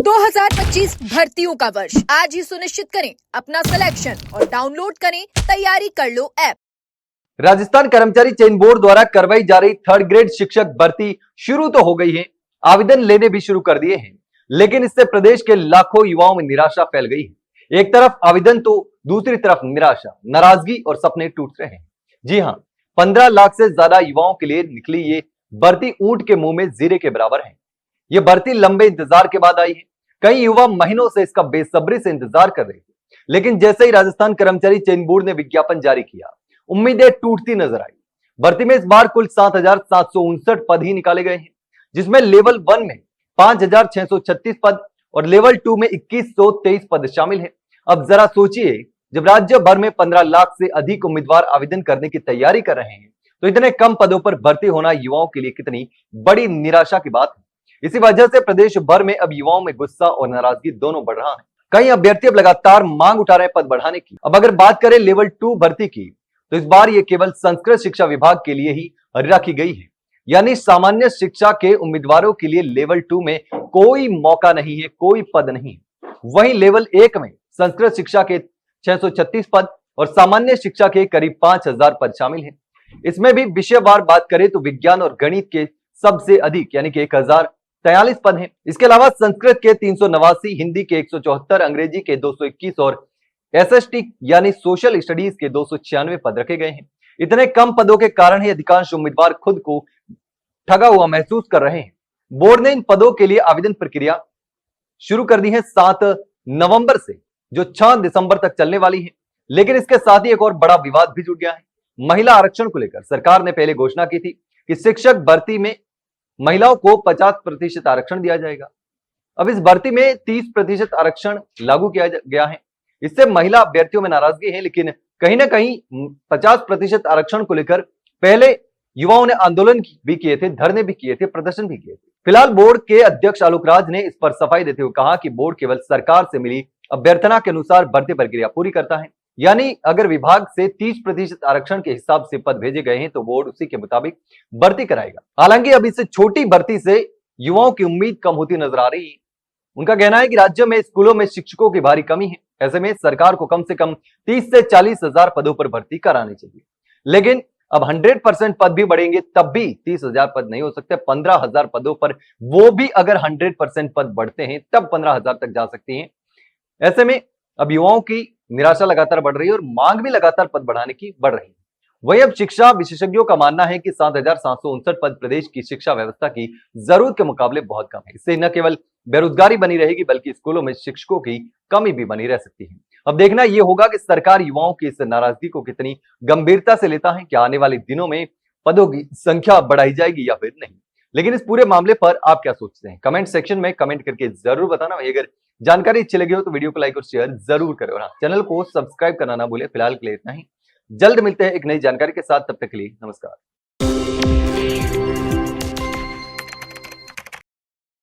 2025 भर्तियों का वर्ष आज ही सुनिश्चित करें अपना सिलेक्शन और डाउनलोड करें तैयारी कर लो ऐप। राजस्थान कर्मचारी चयन बोर्ड द्वारा करवाई जा रही थर्ड ग्रेड शिक्षक भर्ती शुरू तो हो गई है, आवेदन लेने भी शुरू कर दिए हैं, लेकिन इससे प्रदेश के लाखों युवाओं में निराशा फैल गई है। एक तरफ आवेदन तो दूसरी तरफ निराशा, नाराजगी और सपने टूट रहे हैं। जी हां, 15 लाख से ज्यादा युवाओं के लिए निकली ये भर्ती ऊंट के मुंह में जीरे के बराबर है। ये भर्ती लंबे इंतजार के बाद आई है। कई युवा महीनों से इसका बेसब्री से इंतजार कर रहे थे, लेकिन जैसे ही राजस्थान कर्मचारी चयन बोर्ड ने विज्ञापन जारी किया, उम्मीदें टूटती नजर आई। भर्ती में इस बार कुल 7,759 पद ही निकाले गए हैं, जिसमें लेवल 1 में 5,636 पद और लेवल 2 में 2,123 पद शामिल हैं। अब जरा सोचिए, जब राज्य भर में 15 लाख से अधिक उम्मीदवार आवेदन करने की तैयारी कर रहे हैं, तो इतने कम पदों पर भर्ती होना युवाओं के लिए कितनी बड़ी निराशा की बात है। इसी वजह से प्रदेश भर में अब युवाओं में गुस्सा और नाराजगी दोनों बढ़ रहा है। कई अभ्यर्थी अब लगातार मांग उठा रहे हैं पद बढ़ाने की। अब अगर बात करें लेवल 2 भर्ती की, तो इस बार ये केवल संस्कृत शिक्षा विभाग के लिए ही रखी गई है, यानी सामान्य शिक्षा के उम्मीदवारों के लिए लेवल 2 में कोई मौका नहीं है, कोई पद नहीं। वहीं लेवल 1 में संस्कृत शिक्षा के 636 पद और सामान्य शिक्षा के करीब 5,000 पद शामिल हैं। इसमें भी विषयवार बात करें तो विज्ञान और गणित के सबसे अधिक यानी कि 1,043 पद हैं। इसके अलावा संस्कृत के 389, हिंदी के 174, अंग्रेजी के 221 और एसएसटी यानी सोशल स्टडीज के 296 पद रखे गए हैं। इतने कम पदों के कारण ही अधिकांश उम्मीदवार खुद को ठगा हुआ महसूस कर रहे हैं। बोर्ड ने इन पदों के लिए आवेदन प्रक्रिया शुरू कर दी है 7 नवंबर से, जो 6 दिसंबर तक चलने वाली है। लेकिन इसके साथ ही एक और बड़ा विवाद भी जुड़ गया है। महिला आरक्षण को लेकर सरकार ने पहले घोषणा की थी कि शिक्षक भर्ती में महिलाओं को 50% आरक्षण दिया जाएगा। अब इस भर्ती में 30% आरक्षण लागू किया गया है। इससे महिला अभ्यर्थियों में नाराजगी है, लेकिन कहीं ना कहीं 50% आरक्षण को लेकर पहले युवाओं ने आंदोलन भी किए थे, धरने भी किए थे, प्रदर्शन भी किए थे। फिलहाल बोर्ड के अध्यक्ष आलोक राज ने इस पर सफाई देते हुए कहा कि बोर्ड केवल सरकार से मिली अभ्यर्थना के अनुसार भर्ती प्रक्रिया पूरी करता है, यानी अगर विभाग से 30% आरक्षण के हिसाब से पद भेजे गए हैं तो बोर्ड उसी के मुताबिक भर्ती कराएगा। हालांकि अब इससे छोटी भर्ती से युवाओं की उम्मीद कम होती नजर आ रही है। उनका कहना है कि राज्य में स्कूलों में शिक्षकों की भारी कमी है, ऐसे में सरकार को कम से कम 30 से 40 हजार पदों पर भर्ती करानी चाहिए। लेकिन अब 100% पद भी बढ़ेंगे तब भी 30,000 पद नहीं हो सकते। 15,000 पदों पर, वो भी अगर 100% पद बढ़ते हैं तब 15,000 तक जा सकती हैं। ऐसे में अब युवाओं की निराशा लगातार बढ़ रही है और मांग भी लगातार पद बढ़ाने की बढ़ रही है। वही अब शिक्षा विशेषज्ञों का मानना है कि 7,759 पद प्रदेश की शिक्षा व्यवस्था की जरूरत के मुकाबले बहुत कम है। इससे न केवल बेरोजगारी बनी रहेगी, बल्कि स्कूलों में शिक्षकों की कमी भी बनी रह सकती है। अब देखना यह होगा कि सरकार युवाओं की इस नाराजगी को कितनी गंभीरता से लेता है। क्या आने वाले दिनों में पदों की संख्या बढ़ाई जाएगी या फिर नहीं? लेकिन इस पूरे मामले पर आप क्या सोचते हैं? कमेंट सेक्शन में कमेंट करके जरूर बताना। वही अगर जानकारी अच्छी लगी हो तो वीडियो को लाइक और शेयर जरूर करें और चैनल को सब्सक्राइब करना ना भूलें। फिलहाल के लिए इतना ही, जल्द मिलते हैं एक नई जानकारी के साथ। तब तक के लिए नमस्कार।